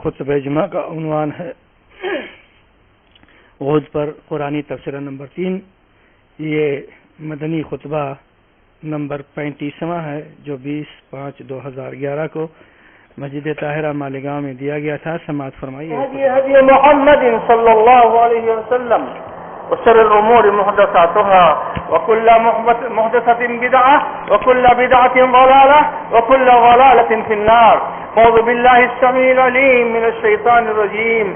خطبہ جمعہ کا عنوان ہے غوث پر قرآنی تفسیرہ نمبر 3۔ یہ مدنی خطبہ نمبر 35واں ہے جو 20/5/2011 کو مسجد طاہرہ مالیگاؤں میں دیا گیا تھا۔ سماعت فرمائیے۔ هدي محمد صلى الله عليه وسلم وشر الأمور محدثاتها وكل محدثة بدعة وكل بدعة ضلالة وكل ضلالة في النار. أعوذ بالله السميع العليم من الشيطان الرجيم.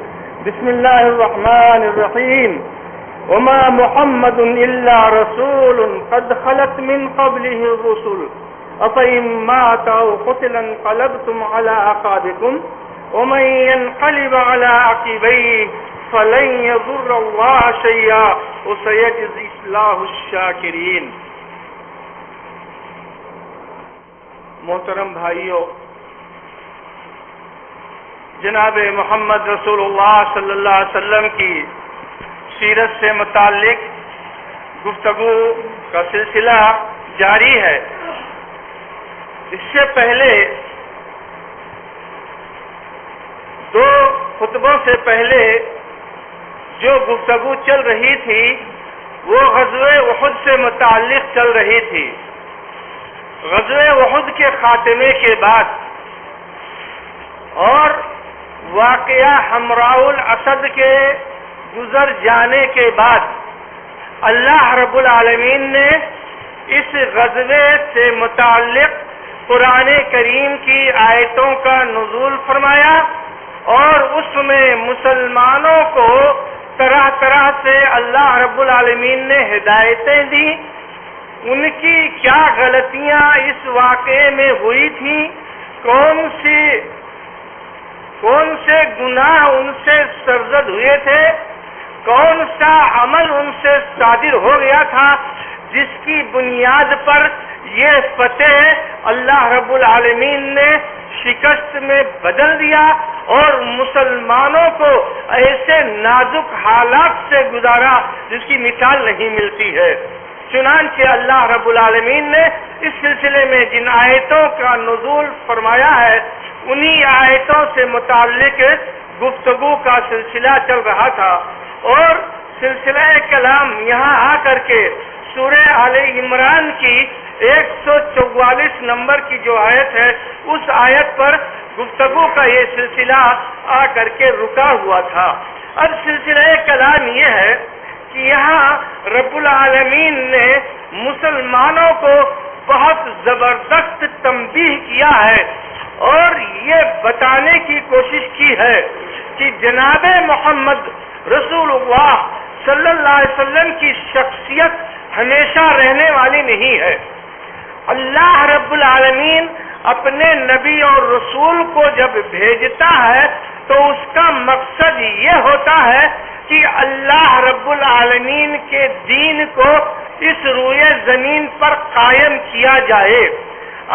بسم الله الرحمن الرحيم. وما محمد إلا رسول قد خلت من قبله الرسل أفإن مات أو قتل انقلبتم على أعقابكم ومن ينقلب على عقبيه فلن يضر الله شيئا وسيجزي الله الشاكرين. محترم بھائیو، جناب محمد رسول اللہ صلی اللہ علیہ وسلم کی سیرت سے متعلق گفتگو کا سلسلہ جاری ہے۔ اس سے پہلے دو خطبوں سے پہلے جو گفتگو چل رہی تھی وہ غزوہ احد سے متعلق چل رہی تھی۔ غزوہ احد کے خاتمے کے بعد اور واقعہ حمراء الاسد کے گزر جانے کے بعد اللہ رب العالمین نے اس غزوے سے متعلق قرآن کریم کی آیتوں کا نزول فرمایا اور اس میں مسلمانوں کو طرح طرح سے اللہ رب العالمین نے ہدایتیں دی۔ ان کی کیا غلطیاں اس واقعے میں ہوئی تھیں، کون سے گناہ ان سے سرزد ہوئے تھے، کون سا عمل ان سے صادر ہو گیا تھا جس کی بنیاد پر یہ فتح اللہ رب العالمین نے شکست میں بدل دیا اور مسلمانوں کو ایسے نازک حالات سے گزارا جس کی مثال نہیں ملتی ہے۔ چنانچہ اللہ رب العالمین نے اس سلسلے میں جن آیتوں کا نزول فرمایا ہے انہی آیتوں سے متعلق گفتگو کا سلسلہ چل رہا تھا، اور سلسلہ کلام یہاں آ کر کے سورہ آل عمران کی 144 نمبر کی جو آیت ہے اس آیت پر گفتگو کا یہ سلسلہ آ کر کے رکا ہوا تھا۔ اب سلسلہ کلام یہ ہے کہ یہاں رب العالمین نے مسلمانوں کو بہت زبردست تنبیہ کیا ہے اور یہ بتانے کی کوشش کی ہے کہ جناب محمد رسول اللہ صلی اللہ علیہ وسلم کی شخصیت ہمیشہ رہنے والی نہیں ہے۔ اللہ رب العالمین اپنے نبی اور رسول کو جب بھیجتا ہے تو اس کا مقصد یہ ہوتا ہے کہ اللہ رب العالمین کے دین کو اس روئے زمین پر قائم کیا جائے۔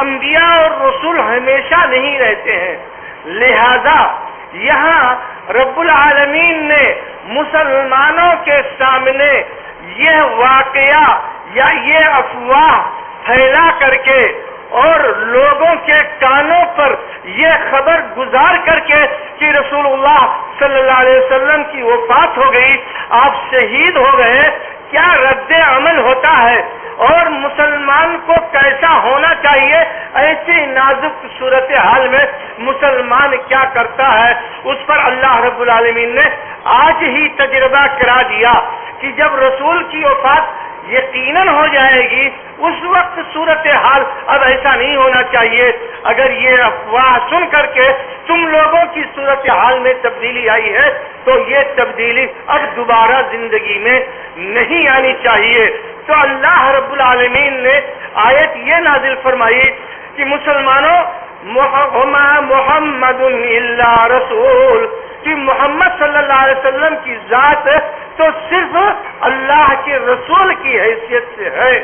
انبیاء اور رسول ہمیشہ نہیں رہتے ہیں، لہذا یہاں رب العالمین نے مسلمانوں کے سامنے یہ واقعہ یا یہ افواہ پھیلا کر کے اور لوگوں کے کانوں پر یہ خبر گزار کر کے کہ رسول اللہ صلی اللہ علیہ وسلم کی وفات ہو گئی، آپ شہید ہو گئے، کیا رد عمل ہوتا ہے اور مسلمان کو کیسا ہونا چاہیے، ایسی نازک صورتحال میں مسلمان کیا کرتا ہے، اس پر اللہ رب العالمین نے آج ہی تجربہ کرا دیا کہ جب رسول کی وفات یقیناً ہو جائے گی اس وقت صورتحال اب ایسا نہیں ہونا چاہیے۔ اگر یہ افواہ سن کر کے تم لوگوں کی صورتحال میں تبدیلی آئی ہے تو یہ تبدیلی اب دوبارہ زندگی میں نہیں آنی چاہیے۔ تو اللہ رب العالمین نے آیت یہ نازل فرمائی کہ مسلمانوں محمد الا رسول، کہ محمد صلی اللہ علیہ وسلم کی ذات تو صرف اللہ کے رسول کی حیثیت سے ہے۔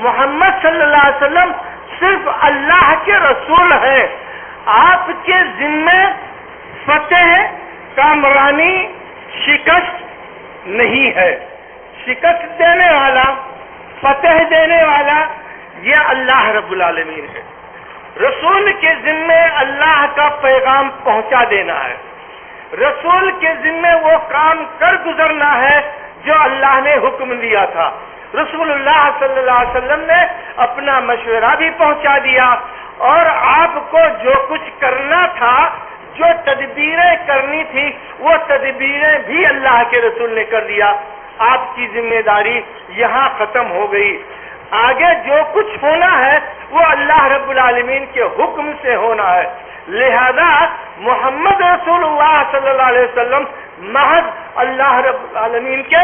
محمد صلی اللہ علیہ وسلم صرف اللہ کے رسول ہیں۔ آپ کے ذمے فتح، کامرانی، شکست نہیں ہے۔ شکست دینے والا، فتح دینے والا یہ اللہ رب العالمین ہے۔ رسول کے ذمے اللہ کا پیغام پہنچا دینا ہے، رسول کے ذمے وہ کام کر گزرنا ہے جو اللہ نے حکم دیا تھا. رسول اللہ صلی اللہ علیہ وسلم نے اپنا مشورہ بھی پہنچا دیا اور آپ کو جو کچھ کرنا تھا، جو تدبیریں کرنی تھی، وہ تدبیریں بھی اللہ کے رسول نے کر دیا. آپ کی ذمہ داری یہاں ختم ہو گئی. آگے جو کچھ ہونا ہے وہ اللہ رب العالمین کے حکم سے ہونا ہے. لہذا محمد رسول اللہ صلی اللہ علیہ وسلم محض اللہ رب العالمین کے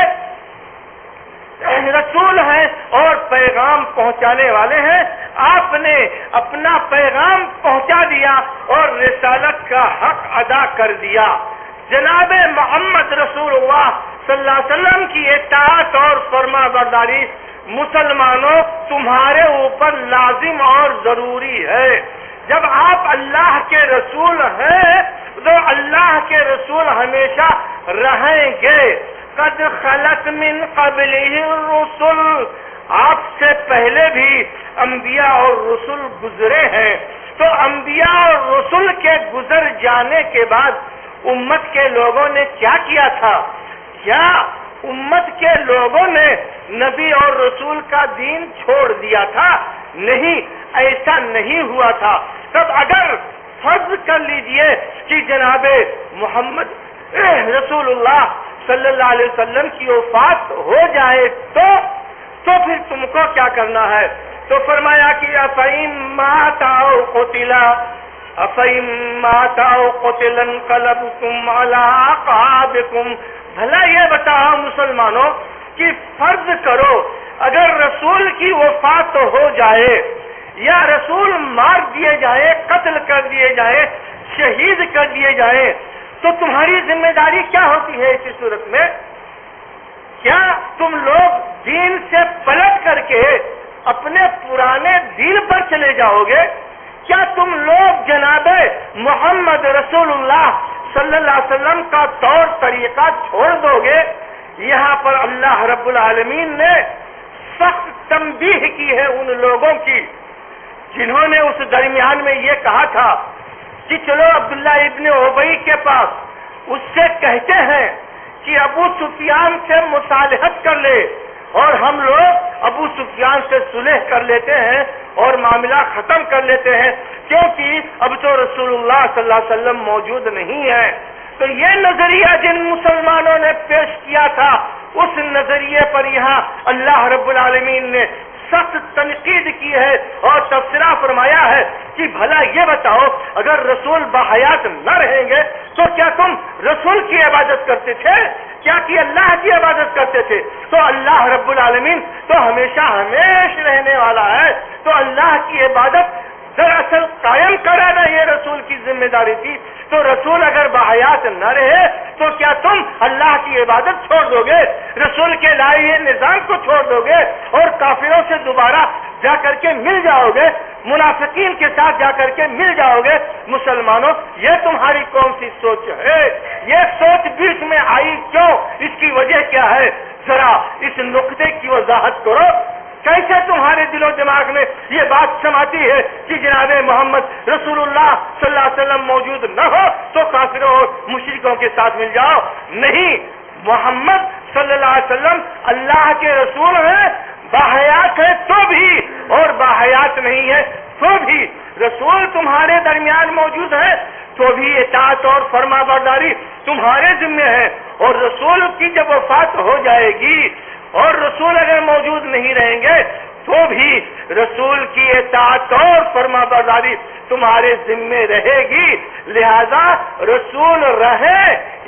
رسول ہیں اور پیغام پہنچانے والے ہیں. آپ نے اپنا پیغام پہنچا دیا اور رسالت کا حق ادا کر دیا. جناب محمد رسول اللہ صلی اللہ علیہ وسلم کی اطاعت اور فرما برداری مسلمانوں تمہارے اوپر لازم اور ضروری ہے. جب آپ اللہ کے رسول ہیں تو اللہ کے رسول ہمیشہ رہیں گے. قد خلت من قبلہ الرسل، آپ سے پہلے بھی انبیاء اور رسول گزرے ہیں. تو انبیاء اور رسول کے گزر جانے کے بعد امت کے لوگوں نے کیا کیا تھا؟ کیا امت کے لوگوں نے نبی اور رسول کا دین چھوڑ دیا تھا؟ نہیں، ایسا نہیں ہوا تھا. تب اگر فرض کر لیجئے کہ جناب محمد رسول اللہ صلی اللہ علیہ وسلم کی وفات ہو جائے تو پھر تم کو کیا کرنا ہے؟ تو فرمایا کہ افَإِن مَاتَ أَوْ قُتِلَ انقلبتم علی اعقابکم. بھلا یہ بتاؤ مسلمانوں کہ فرض کرو اگر رسول کی وفات ہو جائے یا رسول مار دیے جائے، قتل کر دیے جائے، شہید کر دیے جائے، تو تمہاری ذمہ داری کیا ہوتی ہے اسی صورت میں؟ کیا تم لوگ دین سے پلٹ کر کے اپنے پرانے دین پر چلے جاؤ گے؟ کیا تم لوگ جناب محمد رسول اللہ صلی اللہ علیہ وسلم کا طور طریقہ چھوڑ دو گے؟ یہاں پر اللہ رب العالمین نے سخت تنبیہ کی ہے ان لوگوں کی جنہوں نے اس درمیان میں یہ کہا تھا کہ چلو عبداللہ ابن ابی کے پاس، اس سے کہتے ہیں کہ ابو سفیان سے مصالحت کر لے، اور ہم لوگ ابو سفیان سے صلح کر لیتے ہیں اور معاملہ ختم کر لیتے ہیں، کیونکہ اب تو رسول اللہ صلی اللہ علیہ وسلم موجود نہیں ہے. تو یہ نظریہ جن مسلمانوں نے پیش کیا تھا، اس نظریے پر یہاں اللہ رب العالمین نے سخت تنقید کی ہے اور تبصرہ فرمایا ہے کہ بھلا یہ بتاؤ اگر رسول باحیات نہ رہیں گے تو کیا تم رسول کی عبادت کرتے تھے؟ کیا کہ اللہ کی عبادت کرتے تھے؟ تو اللہ رب العالمین تو ہمیشہ ہمیشہ رہنے والا ہے. تو اللہ کی عبادت دراصل قائم کرانا یہ رسول کی ذمہ داری تھی. تو رسول اگر باحیات نہ رہے تو کیا تم اللہ کی عبادت چھوڑ دو گے؟ رسول کے لائے ہوئے نظام کو چھوڑ دو گے اور کافروں سے دوبارہ جا کر کے مل جاؤ گے، منافقین کے ساتھ جا کر کے مل جاؤ گے؟ مسلمانوں، یہ تمہاری کون سی سوچ ہے؟ یہ سوچ بیچ میں آئی کیوں؟ اس کی وجہ کیا ہے؟ ذرا اس نقطے کی وضاحت کرو. کیسے تمہارے دل و دماغ میں یہ بات سماتی ہے کہ جناب محمد رسول اللہ صلی اللہ علیہ وسلم موجود نہ ہو تو کافروں اور مشرکوں کے ساتھ مل جاؤ؟ نہیں، محمد صلی اللہ علیہ وسلم اللہ کے رسول ہیں، باحیات ہے تو بھی اور باحیات نہیں ہے تو بھی. رسول تمہارے درمیان موجود ہے تو بھی اطاعت اور فرما برداری تمہارے ذمہ ہے. اور رسول کی جب وفات ہو جائے گی اور رسول اگر موجود نہیں رہیں گے تو بھی رسول کی اطاعت اور فرما برداری تمہارے ذمے رہے گی. لہذا رسول رہے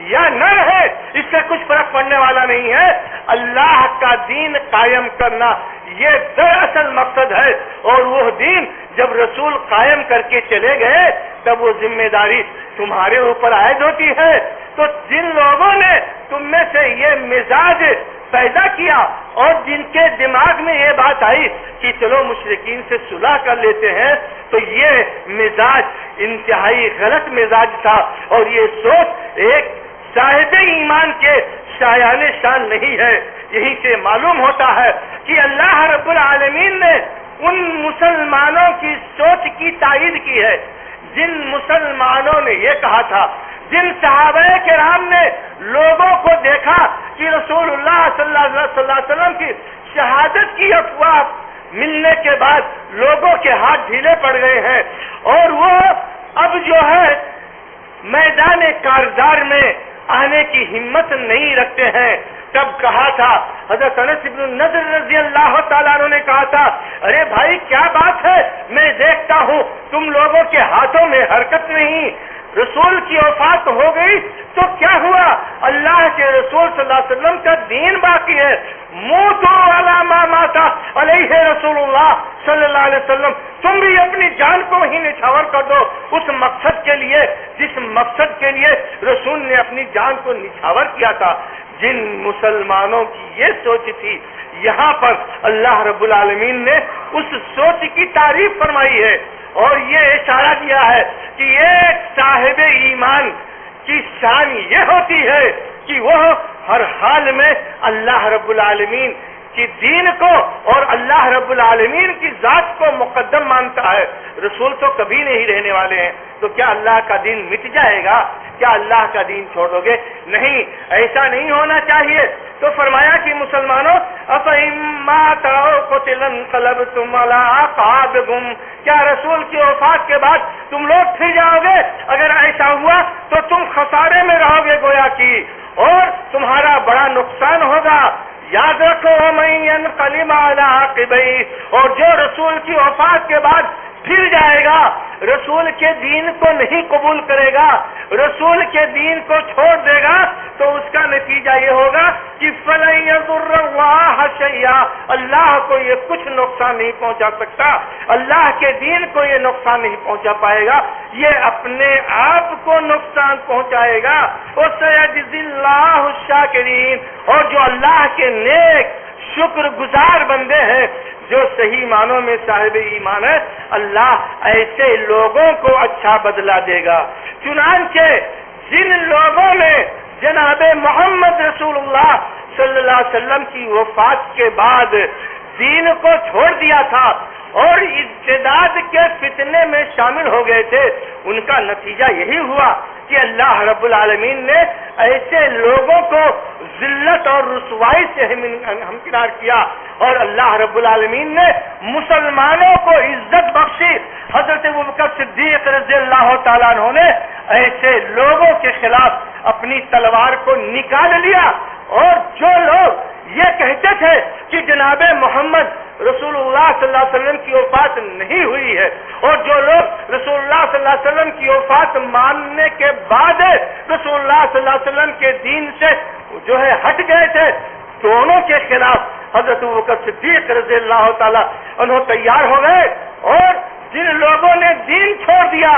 یا نہ رہے اس سے کچھ فرق پڑنے والا نہیں ہے. اللہ کا دین قائم کرنا یہ دراصل مقصد ہے، اور وہ دین جب رسول قائم کر کے چلے گئے تب وہ ذمہ داری تمہارے اوپر عائد ہوتی ہے. تو جن لوگوں نے تم میں سے یہ مزاج پیدا کیا اور جن کے دماغ میں یہ بات آئی کہ چلو مشرکین سے صلح کر لیتے ہیں، تو یہ مزاج انتہائی غلط مزاج تھا اور یہ سوچ ایک صاحب ایمان کے شایان شان نہیں ہے. یہی سے معلوم ہوتا ہے کہ اللہ رب العالمین نے ان مسلمانوں کی سوچ کی تائید کی ہے جن مسلمانوں نے یہ کہا تھا جن صحابہ کرام نے لوگوں کو دیکھا کہ رسول اللہ صلی اللہ علیہ وسلم کی شہادت کی افواہ ملنے کے بعد لوگوں کے ہاتھ ڈھیلے پڑ گئے ہیں اور وہ اب جو ہے میدان کارزار میں آنے کی ہمت نہیں رکھتے ہیں. تب کہا تھا حضرت انس بن نضر رضی اللہ تعالیٰ عنہ نے کہا تھا ارے بھائی کیا بات ہے, میں دیکھتا ہوں تم لوگوں کے ہاتھوں میں حرکت نہیں, رسول کی وفات ہو گئی تو کیا ہوا, اللہ کے رسول صلی اللہ علیہ وسلم کا دین باقی ہے, موتو علی ما مات علیہ رسول اللہ صلی اللہ علیہ وسلم, تم بھی اپنی جان کو ہی نچھاور کر دو اس مقصد کے لیے جس مقصد کے لیے رسول نے اپنی جان کو نچھاور کیا تھا. جن مسلمانوں کی یہ سوچ تھی, یہاں پر اللہ رب العالمین نے اس سوچ کی تعریف فرمائی ہے اور یہ اشارہ دیا ہے کہ ایک صاحب ایمان کی شان یہ ہوتی ہے کہ وہ ہر حال میں اللہ رب العالمین کی دین کو اور اللہ رب العالمین کی ذات کو مقدم مانتا ہے. رسول تو کبھی نہیں رہنے والے ہیں, تو کیا اللہ کا دین مٹ جائے گا, کیا اللہ کا دین چھوڑو گے؟ نہیں, ایسا نہیں ہونا چاہیے. تو فرمایا کہ مسلمانوں کیا رسول کی وفات کے بعد تم لوگ پھر جاؤ گے؟ اگر ایسا ہوا تو تم خسارے میں رہو گے گویا کی, اور تمہارا بڑا نقصان ہوگا. یاد رکھو من ينقلب على عقبيه, اور جو رسول کی وفات کے بعد پھر جائے گا, رسول کے دین کو نہیں قبول کرے گا, رسول کے دین کو چھوڑ دے گا, تو اس کا نتیجہ یہ ہوگا کہ فَلَن يَضُرَّ اللَّهَ شَيْئًا, اللہ کو یہ کچھ نقصان نہیں پہنچا سکتا, اللہ کے دین کو یہ نقصان نہیں پہنچا پائے گا, یہ اپنے آپ کو نقصان پہنچائے گا. وَسَيَجْزِي اللَّهُ الشَّاكِرِينَ, اور جو اللہ کے نیک شکر گزار بندے ہیں, جو صحیح معنوں میں صاحب ایمان ہے, اللہ ایسے لوگوں کو اچھا بدلہ دے گا. چنانچہ جن لوگوں نے جناب محمد رسول اللہ صلی اللہ علیہ وسلم کی وفات کے بعد دین کو چھوڑ دیا تھا اور ارتداد کے فتنے میں شامل ہو گئے تھے, ان کا نتیجہ یہی ہوا کہ اللہ رب العالمین نے ایسے لوگوں کو ذلت اور رسوائی سے ہمکنار کیا, اور اللہ رب العالمین نے مسلمانوں کو عزت بخشی. حضرت ابوبکر صدیق رضی اللہ تعالیٰ عنہ نے ایسے لوگوں کے خلاف اپنی تلوار کو نکال لیا, اور جو لوگ یہ کہتے تھے کہ جناب محمد رسول اللہ صلی اللہ علیہ وسلم کی وفات نہیں ہوئی ہے, اور جو لوگ رسول اللہ صلی اللہ علیہ وسلم کی وفات ماننے کے بعد رسول اللہ صلی اللہ علیہ وسلم کے دین سے جو ہے ہٹ گئے تھے, دونوں کے خلاف حضرت ابوبکر صدیق رضی اللہ تعالیٰ عنہ تیار ہو گئے, اور جن لوگوں نے دین چھوڑ دیا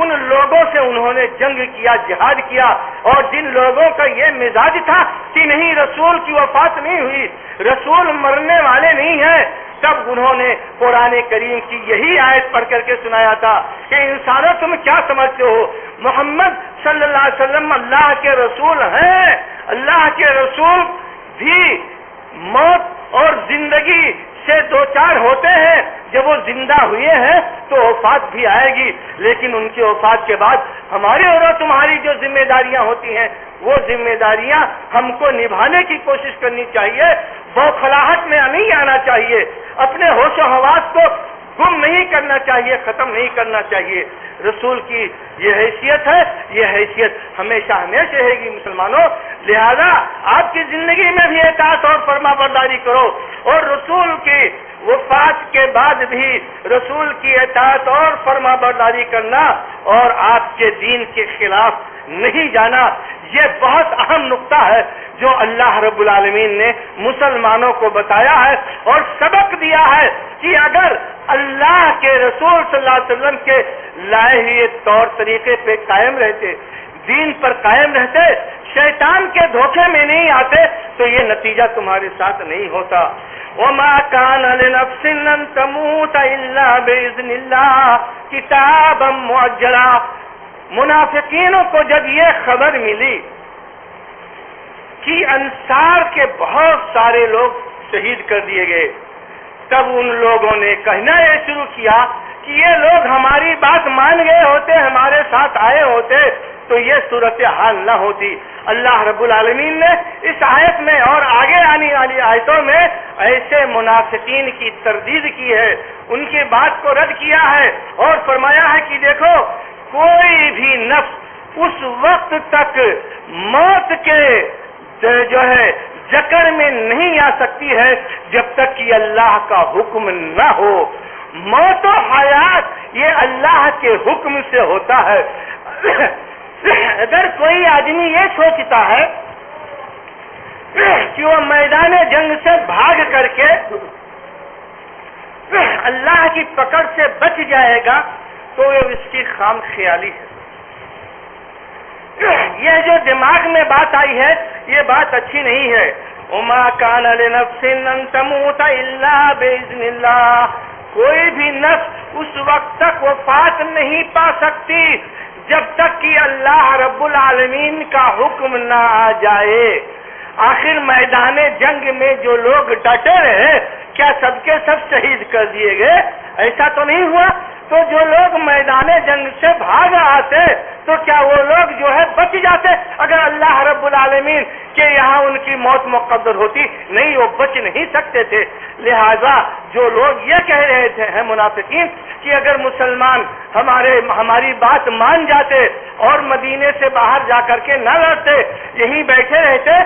ان لوگوں سے انہوں نے جنگ کیا, جہاد کیا, اور جن لوگوں کا یہ مزاج تھا کہ نہیں رسول کی وفات نہیں ہوئی, رسول مرنے والے نہیں ہیں, تب انہوں نے قرآن کریم کی یہی آیت پڑھ کر کے سنایا تھا کہ انسانوں تم کیا سمجھتے ہو, محمد صلی اللہ علیہ وسلم اللہ کے رسول ہیں, اللہ کے رسول بھی موت اور زندگی سے دو چار ہوتے ہیں, جب وہ زندہ ہوئے ہیں تو وفات بھی آئے گی, لیکن ان کی وفات کے بعد ہماری اور تمہاری جو ذمہ داریاں ہوتی ہیں وہ ذمہ داریاں ہم کو نبھانے کی کوشش کرنی چاہیے, بوکھلاہٹ میں نہیں آنا چاہیے, اپنے ہوش و حواس کو گم نہیں کرنا چاہیے, ختم نہیں کرنا چاہیے. رسول کی یہ حیثیت ہے, یہ حیثیت ہمیشہ ہمیشہ رہے گی مسلمانوں. لہذا آپ کی زندگی میں بھی اطاعت اور فرما برداری کرو, اور رسول کی وفات کے بعد بھی رسول کی اطاعت اور فرما برداری کرنا اور آپ کے دین کے خلاف نہیں جانا, یہ بہت اہم نقطہ ہے جو اللہ رب العالمین نے مسلمانوں کو بتایا ہے اور سبق دیا ہے کہ اگر اللہ کے رسول صلی اللہ علیہ وسلم کے لائے ہوئے طور طریقے پہ قائم رہتے, دین پر قائم رہتے, شیطان کے دھوکے میں نہیں آتے, تو یہ نتیجہ تمہارے ساتھ نہیں ہوتا. وَمَا كَانَ لِنَفْسٍ أَن تَمُوتَ إِلَّا بِإِذْنِ اللَّهِ كِتَابًا مُؤَجَّلًا. منافقینوں کو جب یہ خبر ملی کہ انصار کے بہت سارے لوگ شہید کر دیے گئے, تب ان لوگوں نے کہنا یہ شروع کیا کہ یہ لوگ ہماری بات مان گئے ہوتے, ہمارے ساتھ آئے ہوتے, تو یہ صورتحال نہ ہوتی۔ اللہ رب العالمین نے اس آیت میں اور آگے آنے والی آیتوں میں ایسے منافقین کی تردید کی ہے، ان کی بات کو رد کیا ہے اور فرمایا ہے کہ دیکھو کوئی بھی نفس اس وقت تک موت کے جو ہے جکر میں نہیں آ سکتی ہے جب تک کہ اللہ کا حکم نہ ہو۔ موت و حیات یہ اللہ کے حکم سے ہوتا ہے۔ اگر کوئی آدمی یہ سوچتا ہے کہ وہ میدان جنگ سے بھاگ کر کے اللہ کی پکڑ سے بچ جائے گا تو یہ اس کی خام خیالی ہے۔ یہ جو دماغ میں بات آئی ہے یہ بات اچھی نہیں ہے۔ وما کان لنفس ان تموت الا باذن اللہ، کوئی بھی نفس اس وقت تک وفات نہیں پا سکتی جب تک کہ اللہ رب العالمین کا حکم نہ آ جائے۔ آخر میدان جنگ میں جو لوگ ڈٹے رہے کیا سب کے سب شہید کر دیے گئے؟ ایسا تو نہیں ہوا۔ تو جو لوگ میدان جنگ سے بھاگ آتے تو کیا وہ لوگ جو ہے بچ جاتے اگر اللہ رب العالمین کے یہاں ان کی موت مقدر ہوتی؟ نہیں، وہ بچ نہیں سکتے تھے۔ لہذا جو لوگ یہ کہہ رہے تھے ہیں منافقین کہ اگر مسلمان ہماری بات مان جاتے اور مدینے سے باہر جا کر کے نہ لڑتے، یہیں بیٹھے رہتے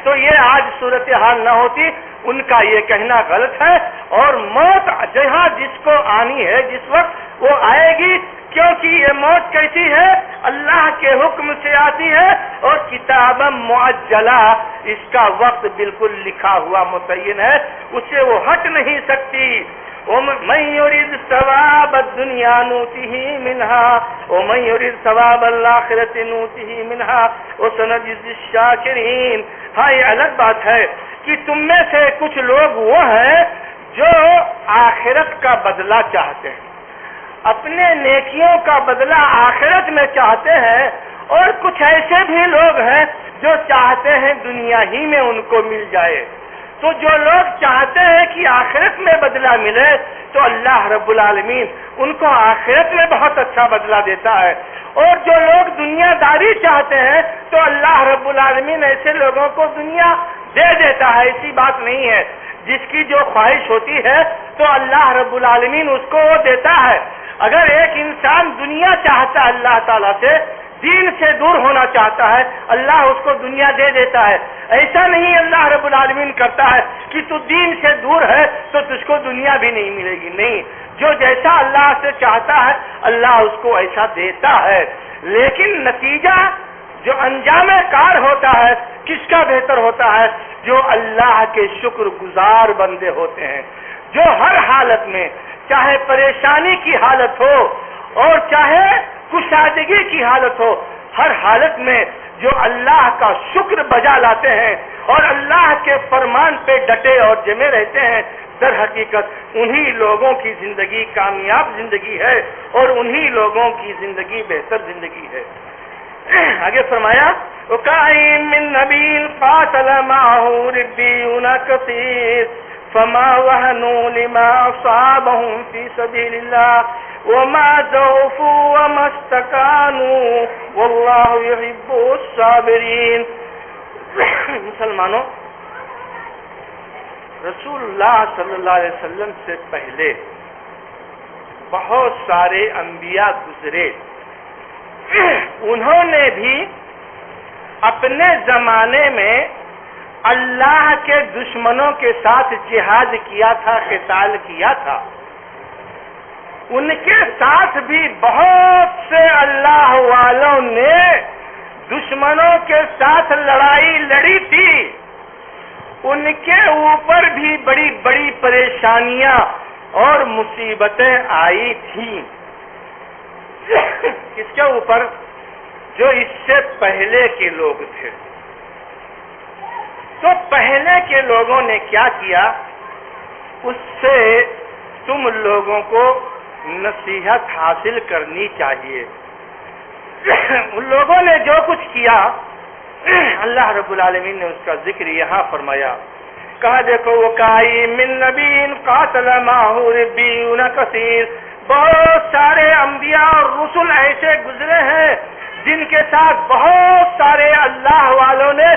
تو یہ آج صورتحال نہ ہوتی۔ ان کا یہ کہنا غلط ہے، اور موت جہاں جس کو آنی ہے جس وقت وہ آئے گی، کیونکہ یہ موت کیسی ہے؟ اللہ کے حکم سے آتی ہے اور کتاب معجلہ، اس کا وقت بالکل لکھا ہوا متعین ہے، اس سے وہ ہٹ نہیں سکتی۔ وَمَن يُرِدْ ثَوَابَ الدُّنْيَا نُؤْتِهِ مِنْهَا وَمَن يُرِدْ ثَوَابَ الْآخِرَةِ نُؤْتِهِ مِنْهَا وَسَنَجْزِي الشَّاكِرِينَ۔ ہاں، یہ الگ بات ہے کہ تم میں سے کچھ لوگ وہ ہیں جو آخرت کا بدلہ چاہتے ہیں، اپنے نیکیوں کا بدلہ آخرت میں چاہتے ہیں، اور کچھ ایسے بھی لوگ ہیں جو چاہتے ہیں دنیا ہی میں ان کو مل جائے۔ تو جو لوگ چاہتے ہیں کہ آخرت میں بدلہ ملے تو اللہ رب العالمین ان کو آخرت میں بہت اچھا بدلہ دیتا ہے، اور جو لوگ دنیا داری چاہتے ہیں تو اللہ رب العالمین ایسے لوگوں کو دنیا دے دیتا ہے۔ ایسی بات نہیں ہے، جس کی جو خواہش ہوتی ہے تو اللہ رب العالمین اس کو وہ دیتا ہے۔ اگر ایک انسان دنیا چاہتا ہے اللہ تعالیٰ سے، دین سے دور ہونا چاہتا ہے، اللہ اس کو دنیا دے دیتا ہے۔ ایسا نہیں اللہ رب العالمین کرتا ہے کہ تو دین سے دور ہے تو تجھ کو دنیا بھی نہیں ملے گی، نہیں، جو جیسا اللہ سے چاہتا ہے اللہ اس کو ایسا دیتا ہے۔ لیکن نتیجہ جو انجام کار ہوتا ہے کس کا بہتر ہوتا ہے؟ جو اللہ کے شکر گزار بندے ہوتے ہیں، جو ہر حالت میں، چاہے پریشانی کی حالت ہو اور چاہے کشادگی کی حالت ہو، ہر حالت میں جو اللہ کا شکر بجا لاتے ہیں اور اللہ کے فرمان پہ ڈٹے اور جمے رہتے ہیں، در حقیقت انہی لوگوں کی زندگی کامیاب زندگی ہے اور انہی لوگوں کی زندگی بہتر زندگی ہے۔ آگے فرمایا وَكَأَيِّن مِّن نَّبِيٍّ قَاتَلَ مَعَهُ رِبِّيُّونَ كَثِيرٌ فَمَا وَهَنُوا لِمَا أَصَابَهُمْ فِي سَبِيلِ اللَّهِ وَمَا ضَعُفُوا وَمَا اسْتَكَانُوا وَاللَّهُ يُحِبُّ الصَّابِرِينَ۔ مسلمانوں، رسول اللہ صلی اللہ علیہ وسلم سے پہلے بہت سارے انبیاء گزرے، انہوں نے بھی اپنے زمانے میں اللہ کے دشمنوں کے ساتھ جہاد کیا تھا، قتال کیا تھا۔ ان کے ساتھ بھی بہت سے اللہ والوں نے دشمنوں کے ساتھ لڑائی لڑی تھی، ان کے اوپر بھی بڑی بڑی پریشانیاں اور مصیبتیں آئی تھیں۔ کس کے اوپر؟ جو اس سے پہلے کے لوگ تھے۔ تو پہلے کے لوگوں نے کیا کیا؟ اس سے تم لوگوں کو نصیحت حاصل کرنی چاہیے۔ ان لوگوں نے جو کچھ کیا اللہ رب العالمین نے اس کا ذکر یہاں فرمایا، کہا دیکھو وَكَأَيِّن مِّن نَّبِيٍّ قَاتَلَ مَعَهُ رِبِّيُّونَ كَثِيرٌ، بہت سارے انبیاء اور رسل ایسے گزرے ہیں جن کے ساتھ بہت سارے اللہ والوں نے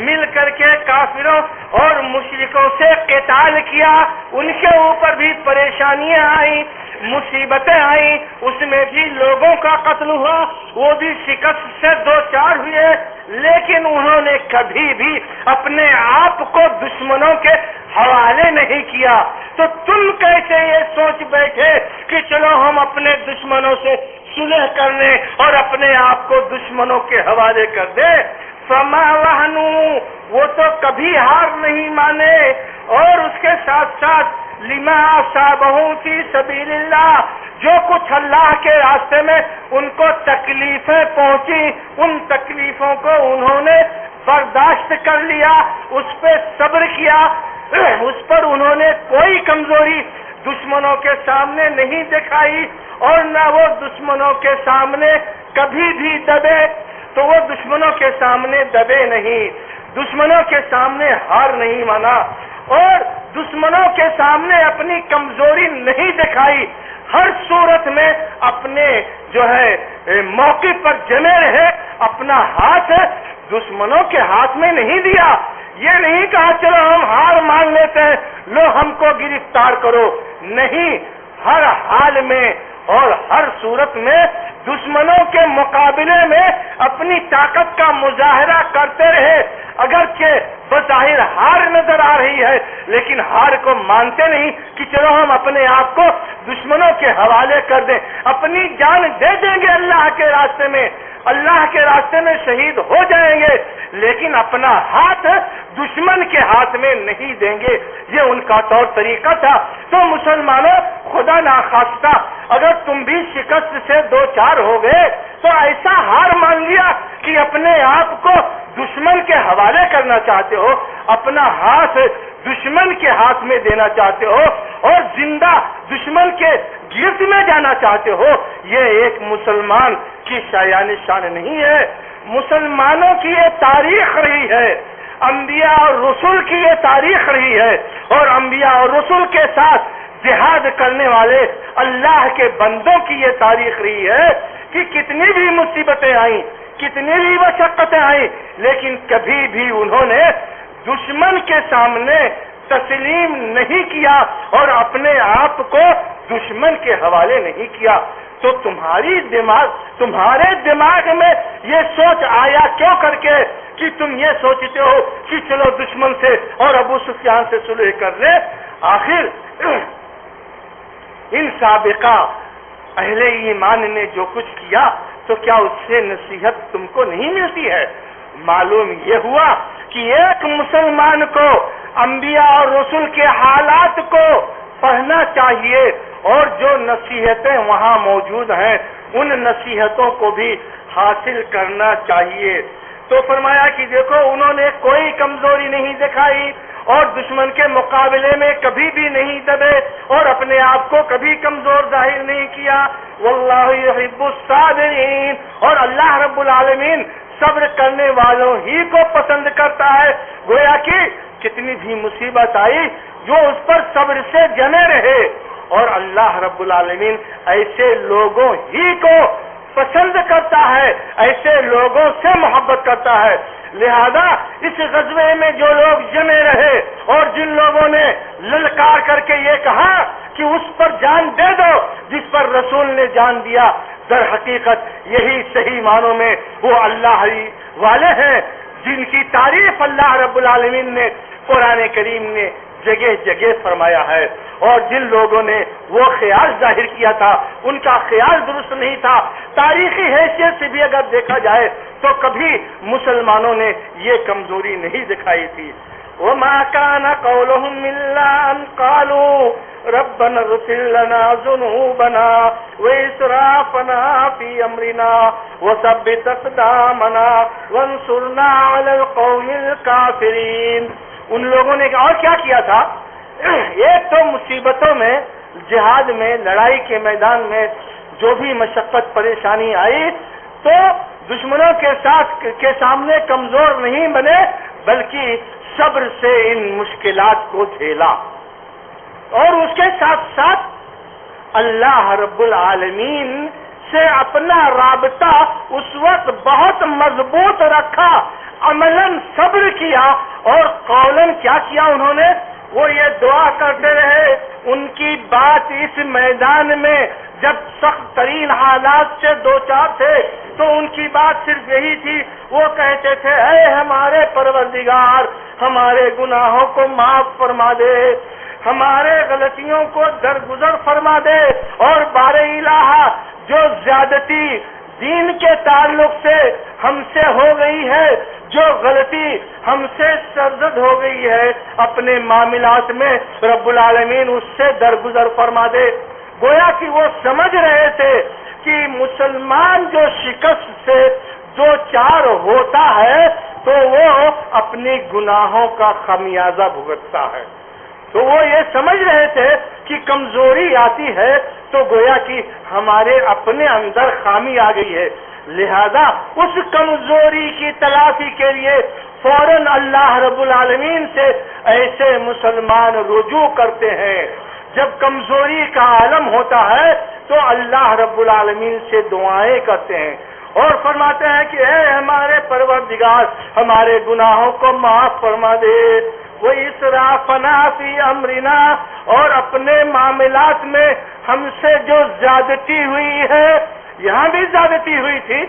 مل کر کے کافروں اور مشرکوں سے قتال کیا، ان کے اوپر بھی پریشانیاں آئیں، مصیبتیں آئیں، اس میں بھی لوگوں کا قتل ہوا، وہ بھی شکست سے دو چار ہوئے، لیکن انہوں نے کبھی بھی اپنے آپ کو دشمنوں کے حوالے نہیں کیا۔ تو تم کیسے یہ سوچ بیٹھے کہ چلو ہم اپنے دشمنوں سے صلح کرنے اور اپنے آپ کو دشمنوں کے حوالے کر دیں؟ فما وہنوا، وہ تو کبھی ہار نہیں مانے، اور اس کے ساتھ ساتھ لما اصابہم فی سبیل اللہ، جو کچھ اللہ کے راستے میں ان کو تکلیفیں پہنچی، ان تکلیفوں کو انہوں نے برداشت کر لیا، اس پہ صبر کیا، اس پر انہوں نے کوئی کمزوری دشمنوں کے سامنے نہیں دکھائی، اور نہ وہ دشمنوں کے سامنے کبھی بھی دبے۔ تو وہ دشمنوں کے سامنے دبے نہیں، دشمنوں کے سامنے ہار نہیں مانا، اور دشمنوں کے سامنے اپنی کمزوری نہیں دکھائی، ہر صورت میں اپنے جو ہے موقع پر جمے رہے، اپنا ہاتھ دشمنوں کے ہاتھ میں نہیں دیا۔ یہ نہیں کہا چلو ہم ہار مان لیتے ہیں، لو ہم کو گرفتار کرو، نہیں، ہر حال میں اور ہر صورت میں دشمنوں کے مقابلے میں اپنی طاقت کا مظاہرہ کرتے رہے، اگرچہ بظاہر ہار نظر آ رہی ہے، لیکن ہار کو مانتے نہیں کہ چلو ہم اپنے آپ کو دشمنوں کے حوالے کر دیں، اپنی جان دے دیں گے اللہ کے راستے میں، اللہ کے راستے میں شہید ہو جائیں گے، لیکن اپنا ہاتھ دشمن کے ہاتھ میں نہیں دیں گے۔ یہ ان کا طور طریقہ تھا۔ تو مسلمانوں، خدا ناخواستہ اگر تم بھی شکست سے دو چار ہو گئے تو ایسا ہار مان لیا کہ اپنے آپ کو دشمن کے حوالے کرنا چاہتے ہو، اپنا ہاتھ دشمن کے ہاتھ میں دینا چاہتے ہو، اور زندہ دشمن کے گرد میں جانا چاہتے ہو، یہ ایک مسلمان کی شایان شان نہیں ہے۔ مسلمانوں کی یہ تاریخ رہی ہے، انبیاء اور رسول کی یہ تاریخ رہی ہے، اور انبیاء اور رسول کے ساتھ جہاد کرنے والے اللہ کے بندوں کی یہ تاریخ رہی ہے کہ کتنی بھی مصیبتیں آئیں، کتنی بھی مشقتیں آئیں، لیکن کبھی بھی انہوں نے دشمن کے سامنے تسلیم نہیں کیا اور اپنے آپ کو دشمن کے حوالے نہیں کیا۔ تو تمہارے دماغ میں یہ سوچ آیا کیوں کر کے کہ تم یہ سوچتے ہو کہ چلو دشمن سے اور ابو سفیان سے صلح کر لیں؟ آخر ان سابقہ اہل ایمان نے جو کچھ کیا تو کیا اس سے نصیحت تم کو نہیں ملتی ہے؟ معلوم یہ ہوا کہ ایک مسلمان کو انبیاء اور رسول کے حالات کو پڑھنا چاہیے، اور جو نصیحتیں وہاں موجود ہیں ان نصیحتوں کو بھی حاصل کرنا چاہیے۔ تو فرمایا کہ دیکھو انہوں نے کوئی کمزوری نہیں دکھائی اور دشمن کے مقابلے میں کبھی بھی نہیں دبے اور اپنے آپ کو کبھی کمزور ظاہر نہیں کیا۔ واللہ یحب الصابرین، اور اللہ رب العالمین صبر کرنے والوں ہی کو پسند کرتا ہے۔ گویا کہ کتنی بھی مصیبت آئی جو اس پر صبر سے جمے رہے، اور اللہ رب العالمین ایسے لوگوں ہی کو پسند کرتا ہے، ایسے لوگوں سے محبت کرتا ہے۔ لہذا اس غزوے میں جو لوگ جمے رہے اور جن لوگوں نے للکار کر کے یہ کہا کہ اس پر جان دے دو جس پر رسول نے جان دیا، در حقیقت یہی صحیح معنوں میں وہ اللہ والے ہیں جن کی تعریف اللہ رب العالمین نے قرآن کریم نے جگہ جگہ فرمایا ہے، اور جن لوگوں نے وہ خیال ظاہر کیا تھا ان کا خیال درست نہیں تھا۔ تاریخی حیثیت سے بھی اگر دیکھا جائے تو کبھی مسلمانوں نے یہ کمزوری نہیں دکھائی تھی۔ وَمَا كَانَ قَوْلُهُمْ إِلَّا أَنْ قَالُوا رَبَّنَا اغْفِرْ لَنَا ذُنُوبَنَا وَإِسْرَافَنَا فِي أَمْرِنَا وَثَبِّتْ أَقْدَامَنَا وَانصُرْنَا عَلَى الْقَوْمِ الْكَافِرِينَ۔ ان لوگوں نے اور کیا کیا تھا؟ ایک تو مصیبتوں میں، جہاد میں، لڑائی کے میدان میں جو بھی مشقت پریشانی آئی تو دشمنوں کے سامنے کمزور نہیں بنے، بلکہ صبر سے ان مشکلات کو جھیلا، اور اس کے ساتھ ساتھ اللہ رب العالمین سے اپنا رابطہ اس وقت بہت مضبوط رکھا، عملاً صبر کیا، اور قولاً کیا کیا انہوں نے؟ وہ یہ دعا کرتے رہے۔ ان کی بات اس میدان میں جب سخت ترین حالات سے دو چار تھے تو ان کی بات صرف یہی تھی، وہ کہتے تھے اے ہمارے پروردگار، ہمارے گناہوں کو معاف فرما دے، ہمارے غلطیوں کو درگزر فرما دے، اور بار الہ جو زیادتی دین کے تعلق سے ہم سے ہو گئی ہے، جو غلطی ہم سے سرزد ہو گئی ہے اپنے معاملات میں، رب العالمین اس سے درگزر فرما دے۔ گویا کہ وہ سمجھ رہے تھے کہ مسلمان جو شکست سے دو چار ہوتا ہے تو وہ اپنی گناہوں کا خمیازہ بھگتتا ہے، تو وہ یہ سمجھ رہے تھے کہ کمزوری آتی ہے تو گویا کہ ہمارے اپنے اندر خامی آ گئی ہے، لہذا اس کمزوری کی تلافی کے لیے فوراً اللہ رب العالمین سے ایسے مسلمان رجوع کرتے ہیں۔ جب کمزوری کا عالم ہوتا ہے تو اللہ رب العالمین سے دعائیں کرتے ہیں اور فرماتے ہیں کہ اے ہمارے پروردگار، ہمارے گناہوں کو معاف فرما دے، وہ اسرافنا فی امرنا، اور اپنے معاملات میں ہم سے جو زیادتی ہوئی ہے، یہاں بھی زیادتی ہوئی تھی،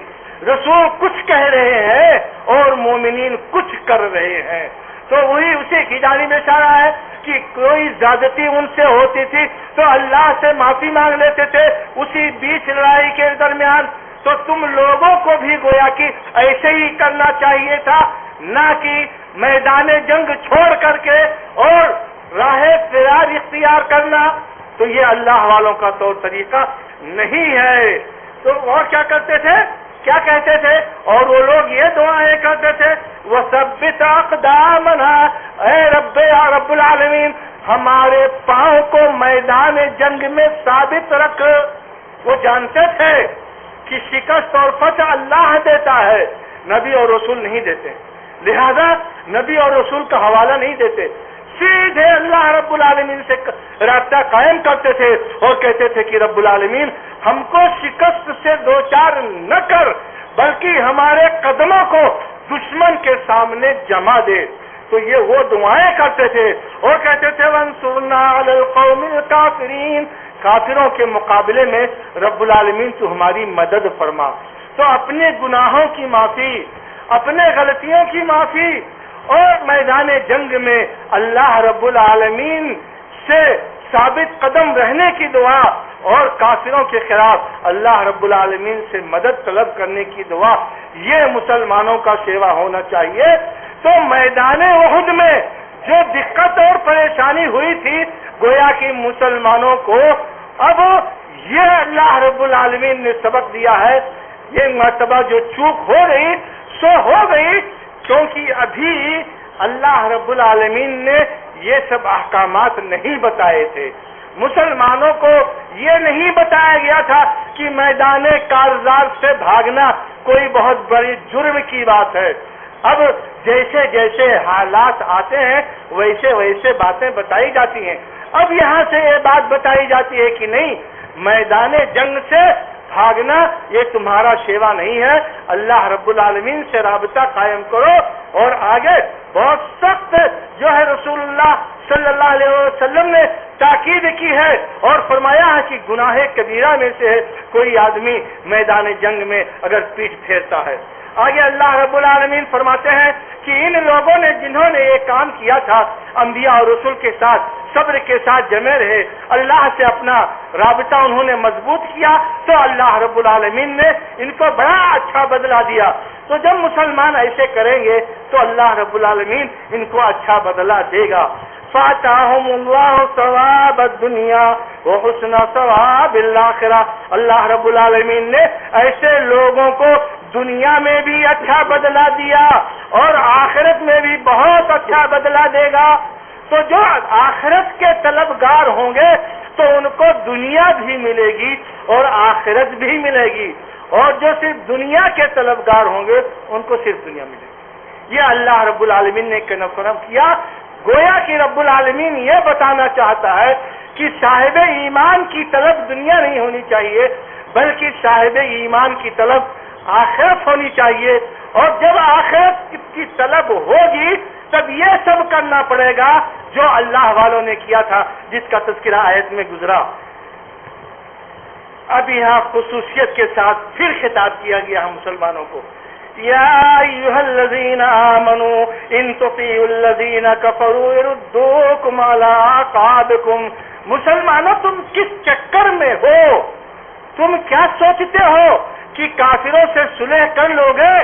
رسول کچھ کہہ رہے ہیں اور مومنین کچھ کر رہے ہیں، تو وہی اسی کی جانب اشارہ ہے کہ کوئی زیادتی ان سے ہوتی تھی تو اللہ سے معافی مانگ لیتے تھے اسی بیچ لڑائی کے درمیان، تو تم لوگوں کو بھی گویا کہ ایسے ہی کرنا چاہیے تھا، نہ کہ میدان جنگ چھوڑ کر کے اور راہ فرار اختیار کرنا، تو یہ اللہ والوں کا طور طریقہ نہیں ہے۔ تو اور کیا کرتے تھے، کیا کہتے تھے، اور وہ لوگ یہ دعائیں کرتے تھے، وَثَبِّتْ أَقْدَامَنَا، اے رب یا رب العالمین ہمارے پاؤں کو میدان جنگ میں ثابت رکھ۔ وہ جانتے تھے کہ شکست اور فتح اللہ دیتا ہے، نبی اور رسول نہیں دیتے، لہذا نبی اور رسول کا حوالہ نہیں دیتے، سیدھے اللہ رب العالمین سے رابطہ قائم کرتے تھے اور کہتے تھے کہ رب العالمین ہم کو شکست سے دو چار نہ کر، بلکہ ہمارے قدموں کو دشمن کے سامنے جما دے۔ تو یہ وہ دعائیں کرتے تھے اور کہتے تھے وَانصُرْنَا عَلَى الْقَوْمِ الْكَافِرِينَ، کافروں کے مقابلے میں رب العالمین تو ہماری مدد فرما۔ تو اپنے گناہوں کی معافی، اپنے غلطیوں کی معافی اور میدان جنگ میں اللہ رب العالمین سے ثابت قدم رہنے کی دعا اور کافروں کے خلاف اللہ رب العالمین سے مدد طلب کرنے کی دعا، یہ مسلمانوں کا سیوا ہونا چاہیے۔ تو میدان احد میں جو دقت اور پریشانی ہوئی تھی، گویا کہ مسلمانوں کو اب یہ اللہ رب العالمین نے سبق دیا ہے، یہ مرتبہ جو چوک ہو گئی سو ہو گئی، کیونکہ ابھی اللہ رب العالمین نے یہ سب احکامات نہیں بتائے تھے، مسلمانوں کو یہ نہیں بتایا گیا تھا کہ میدان کارزار سے بھاگنا کوئی بہت بڑی جرم کی بات ہے۔ اب جیسے جیسے حالات آتے ہیں ویسے ویسے باتیں بتائی جاتی ہیں۔ اب یہاں سے یہ بات بتائی جاتی ہے کہ نہیں، میدان جنگ سے بھاگنا یہ تمہارا سیوا نہیں ہے، اللہ رب العالمین سے رابطہ قائم کرو۔ اور آگے بہت سخت جو ہے رسول اللہ صلی اللہ علیہ وسلم نے تاکید کی ہے اور فرمایا ہے کہ گناہ کبیرہ میں سے ہے کوئی آدمی میدان جنگ میں اگر پیٹھ پھیرتا ہے۔ آگے اللہ رب العالمین فرماتے ہیں کہ ان لوگوں نے جنہوں نے یہ کام کیا تھا، انبیاء اور رسول کے ساتھ صبر کے ساتھ جمے رہے، اللہ سے اپنا رابطہ انہوں نے مضبوط کیا، تو اللہ رب العالمین نے ان کو بڑا اچھا بدلہ دیا۔ تو جب مسلمان ایسے کریں گے تو اللہ رب العالمین ان کو اچھا بدلہ دے گا۔ فَآتَاهُمُ اللَّهُ ثَوَابَ الدُّنْيَا وَحُسْنَ ثَوَابِ الْآخِرَةِ، اللہ رب العالمین نے ایسے لوگوں کو دنیا میں بھی اچھا بدلہ دیا اور آخرت میں بھی بہت اچھا بدلہ دے گا۔ تو جو آخرت کے طلبگار ہوں گے تو ان کو دنیا بھی ملے گی اور آخرت بھی ملے گی، اور جو صرف دنیا کے طلبگار ہوں گے ان کو صرف دنیا ملے گی۔ یہ اللہ رب العالمین نے کنفرم کیا۔ گویا کہ رب العالمین یہ بتانا چاہتا ہے کہ صاحب ایمان کی طلب دنیا نہیں ہونی چاہیے بلکہ صاحب ایمان کی طلب آخرت ہونی چاہیے، اور جب آخرت کی طلب ہوگی تب یہ سب کرنا پڑے گا جو اللہ والوں نے کیا تھا، جس کا تذکرہ آیت میں گزرا۔ اب یہاں خصوصیت کے ساتھ پھر خطاب کیا گیا ہم مسلمانوں کو، یا ایھا الذین آمنوا ان تطیعوا الذین کفروا یردوکم علی اعقابکم۔ مسلمانوں تم کس چکر میں ہو؟ تم کیا سوچتے ہو کہ کافروں سے صلح کر لو گے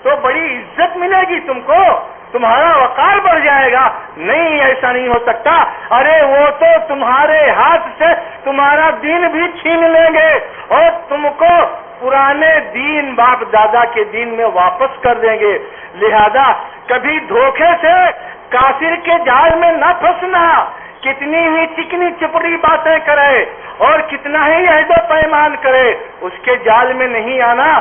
تو بڑی عزت ملے گی تم کو، تمہارا وقار بڑھ جائے گا؟ نہیں، ایسا نہیں ہو سکتا۔ ارے وہ تو تمہارے ہاتھ سے تمہارا دین بھی چھین لیں گے اور تم کو پرانے دین باپ دادا کے دین میں واپس کر دیں گے۔ لہذا کبھی دھوکے سے کافر کے جال میں نہ پھنسنا، کتنی ہی چکنی چپڑی باتیں کرے اور کتنا ہی عہد و پیمان کرے، اس کے جال میں نہیں آنا،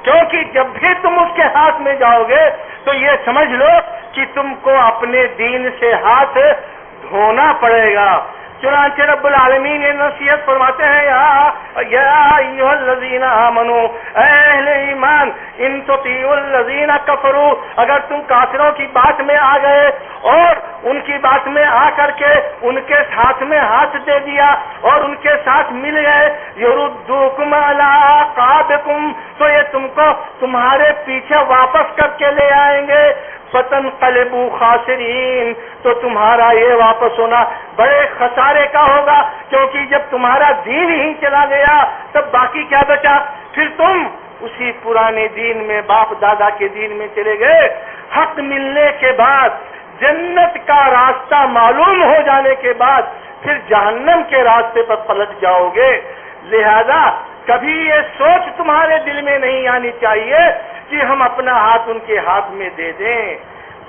کیونکہ جب بھی تم اس کے ہاتھ میں جاؤ گے تو یہ سمجھ لو کہ تم کو اپنے دین سے ہاتھ دھونا پڑے گا۔ چنانچہ رب العالمین یہ نصیحت فرماتے ہیں، یا ایھا الذین آمنوا، اے اہل ایمان، ان تطیعوا الذین کفروا، اگر تم کافروں کی بات میں آ گئے اور ان کی بات میں آ کر کے ان کے ہاتھ میں ہاتھ دے دیا اور ان کے ساتھ مل گئے، یردوکم علی اعقابکم، تو یہ تم کو تمہارے پیچھے واپس کر کے لے آئیں گے، فتنقلبوا خاسرین، تو تمہارا یہ واپس ہونا بڑے خسارے کا ہوگا، کیونکہ جب تمہارا دین ہی چلا گیا تب باقی کیا بچا؟ پھر تم اسی پرانے دین میں، باپ دادا کے دین میں چلے گئے۔ حق ملنے کے بعد، جنت کا راستہ معلوم ہو جانے کے بعد پھر جہنم کے راستے پر پلٹ جاؤ گے۔ لہذا کبھی یہ سوچ تمہارے دل میں نہیں آنی چاہیے کہ ہم اپنا ہاتھ ان کے ہاتھ میں دے دیں۔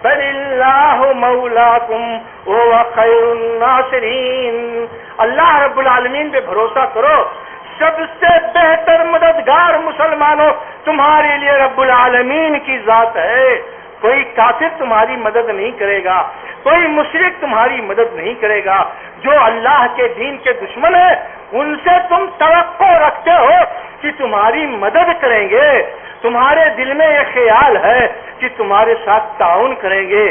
بل اللہ مولاکم وہو خیر الناصرین، اللہ رب العالمین پہ بھروسہ کرو، سب سے بہتر مددگار مسلمانوں تمہارے لیے رب العالمین کی ذات ہے۔ کوئی کافر تمہاری مدد نہیں کرے گا، کوئی مشرک تمہاری مدد نہیں کرے گا۔ جو اللہ کے دین کے دشمن ہیں ان سے تم توقع رکھتے ہو کہ تمہاری مدد کریں گے، تمہارے دل میں یہ خیال ہے کہ تمہارے ساتھ تعاون کریں گے،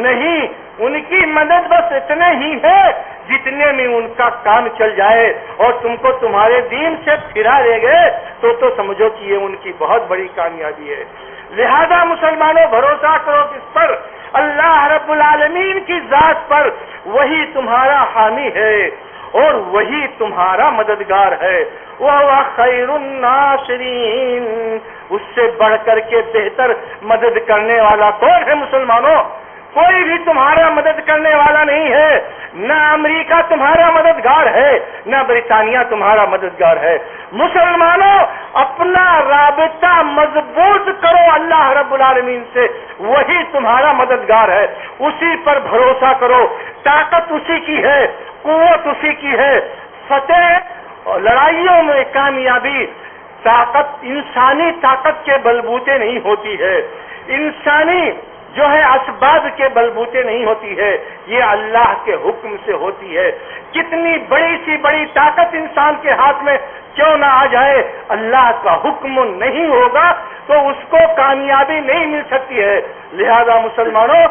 نہیں، ان کی مدد بس اتنے ہی ہے جتنے میں ان کا کام چل جائے اور تم کو تمہارے دین سے پھرا لے گئے تو سمجھو کہ یہ ان کی بہت بڑی کامیابی ہے۔ لہذا مسلمانوں بھروسہ کرو کس پر؟ اللہ رب العالمین کی ذات پر، وہی تمہارا حامی ہے اور وہی تمہارا مددگار ہے۔ وَهُوَ خَيْرُ النَّاصِرِينَ، اس سے بڑھ کر کے بہتر مدد کرنے والا کون ہے مسلمانوں؟ کوئی بھی تمہارا مدد کرنے والا نہیں ہے، نہ امریکہ تمہارا مددگار ہے، نہ برطانیہ تمہارا مددگار ہے۔ مسلمانوں اپنا رابطہ مضبوط کرو اللہ رب العالمین سے، وہی تمہارا مددگار ہے، اسی پر بھروسہ کرو، طاقت اسی کی ہے، قوت اسی کی ہے، فتح اور لڑائیوں میں کامیابی طاقت انسانی طاقت کے بلبوتے نہیں ہوتی ہے، انسانی جو ہے اسباب کے بلبوتے نہیں ہوتی ہے، یہ اللہ کے حکم سے ہوتی ہے۔ کتنی بڑی سی بڑی طاقت انسان کے ہاتھ میں کیوں نہ آ جائے، اللہ کا حکم نہیں ہوگا تو اس کو کامیابی نہیں مل سکتی ہے۔ لہذا مسلمانوں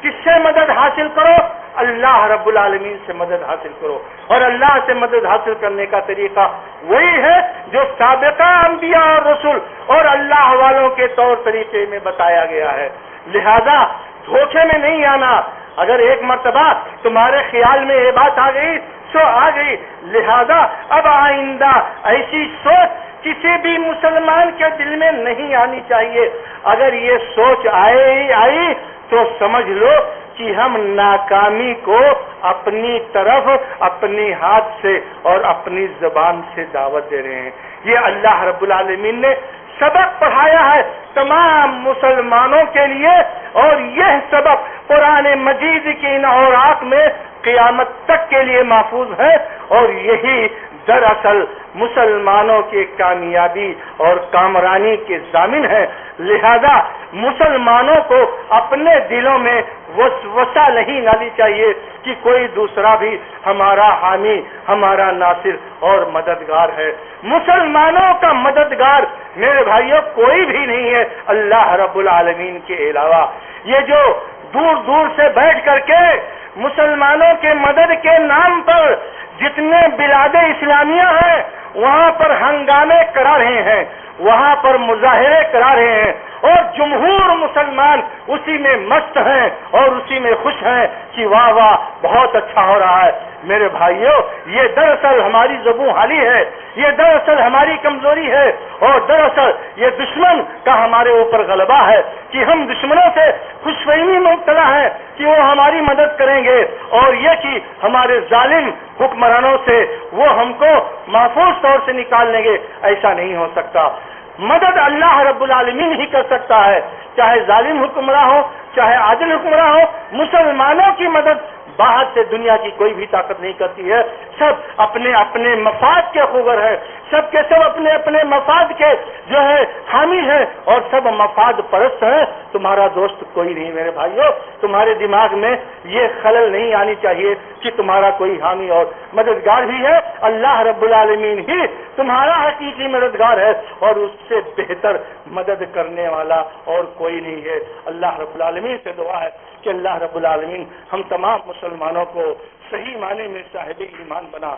کس سے مدد حاصل کرو؟ اللہ رب العالمین سے مدد حاصل کرو، اور اللہ سے مدد حاصل کرنے کا طریقہ وہی ہے جو سابقہ انبیاء اور رسول اور اللہ والوں کے طور طریقے میں بتایا گیا ہے۔ لہذا دھوکے میں نہیں آنا، اگر ایک مرتبہ تمہارے خیال میں یہ بات آ گئی سو آ گئی، لہذا اب آئندہ ایسی سوچ کسی بھی مسلمان کے دل میں نہیں آنی چاہیے۔ اگر یہ سوچ آئی تو سمجھ لو کہ ہم ناکامی کو اپنی طرف اپنے ہاتھ سے اور اپنی زبان سے دعوت دے رہے ہیں۔ یہ اللہ رب العالمین نے سبق پڑھایا ہے تمام مسلمانوں کے لیے، اور یہ سبق قرآن مجید کی ان اوراق میں قیامت تک کے لیے محفوظ ہے، اور یہی دراصل مسلمانوں کی کامیابی اور کامرانی کے ضامن ہیں. لہذا مسلمانوں کو اپنے دلوں میں وسوسہ نہیں ڈالنی چاہیے کہ کوئی دوسرا بھی ہمارا حامی، ہمارا ناصر اور مددگار ہے. مسلمانوں کا مددگار میرے بھائیوں کوئی بھی نہیں ہے اللہ رب العالمین کے علاوہ. یہ جو دور دور سے بیٹھ کر کے مسلمانوں کے مدد کے نام پر جتنے بلاد اسلامیہ ہیں وہاں پر ہنگامے کرا رہے ہیں، وہاں پر مظاہرے کرا رہے ہیں، اور جمہور مسلمان اسی میں مست ہیں اور اسی میں خوش ہیں کہ واہ واہ بہت اچھا ہو رہا ہے. میرے بھائیوں، یہ دراصل ہماری زبوں حالی ہے، یہ دراصل ہماری کمزوری ہے، اور دراصل یہ دشمن کا ہمارے اوپر غلبہ ہے کہ ہم دشمنوں سے خوش فہمی میں مبتلا ہیں کہ وہ ہماری مدد کریں گے، اور یہ کہ ہمارے ظالم حکمرانوں سے وہ ہم کو محفوظ طور سے نکال لیں گے. ایسا نہیں ہو سکتا. مدد اللہ رب العالمین ہی کر سکتا ہے، چاہے ظالم حکمراں ہو چاہے عادل حکمراں ہو. مسلمانوں کی مدد باہر سے دنیا کی کوئی بھی طاقت نہیں کرتی ہے. سب اپنے اپنے مفاد کے خوگر ہیں، سب کے سب اپنے اپنے مفاد کے جو ہے حامی ہیں، اور سب مفاد پرست ہیں. تمہارا دوست کوئی نہیں میرے بھائیوں. تمہارے دماغ میں یہ خلل نہیں آنی چاہیے کہ تمہارا کوئی حامی اور مددگار بھی ہے. اللہ رب العالمین ہی تمہارا حقیقی مددگار ہے، اور اس سے بہتر مدد کرنے والا اور کوئی نہیں ہے. اللہ رب العالمین سے دعا ہے کہ اللہ رب العالمین ہم تمام مسلمانوں کو صحیح معنی میں صاحب ایمان بنا.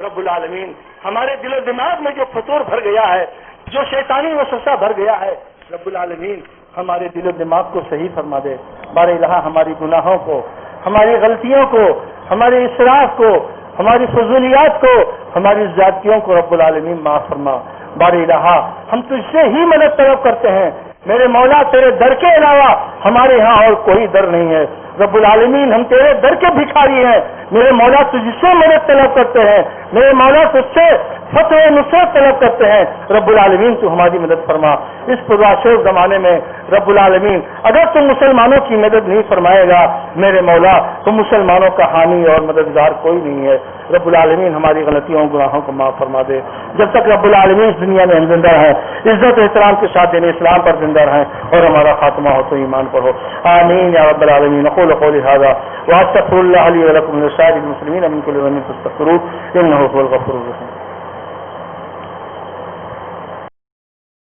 رب العالمین ہمارے دل و دماغ میں جو فطور بھر گیا ہے، جو شیطانی وسوسہ بھر گیا ہے، رب العالمین ہمارے دل و دماغ کو صحیح فرما دے. بار الہ ہماری گناہوں کو، ہماری غلطیوں کو، ہمارے اسراف کو، ہماری فضولیات کو، ہماری زیادتیوں کو رب العالمین معاف فرما. بار الہ ہم تجھ سے ہی مدد طلب کرتے ہیں. میرے مولا تیرے در کے علاوہ ہمارے ہاں اور کوئی در نہیں ہے. رب العالمین ہم تیرے در کے بھکاری ہیں. میرے مولا تجھ سے مدد طلب کرتے ہیں. میرے مولا تجھ سے فتح و نصرت طلب کرتے ہیں. رب العالمین تو ہماری مدد فرما. اس پرآشوب زمانے میں رب العالمین اگر تم مسلمانوں کی مدد نہیں فرمائے گا میرے مولا تو مسلمانوں کا حامی اور مددگار کوئی نہیں ہے. رب العالمین ہماری غلطیوں گناہوں کو معاف فرما دے. جب تک رب العالمین اس دنیا میں ہم زندہ ہیں عزت و احترام کے ساتھ دین اسلام پر زندہ رہیں اور ہمارا خاتمہ ہو تو ایمان پر ہو. آمین یا رب العالمین. اقول قولی هذا واستغفر الله لي ولكم ولسائر المسلمين من كل ذنب فاستغفروه انه هو الغفور الرحيم.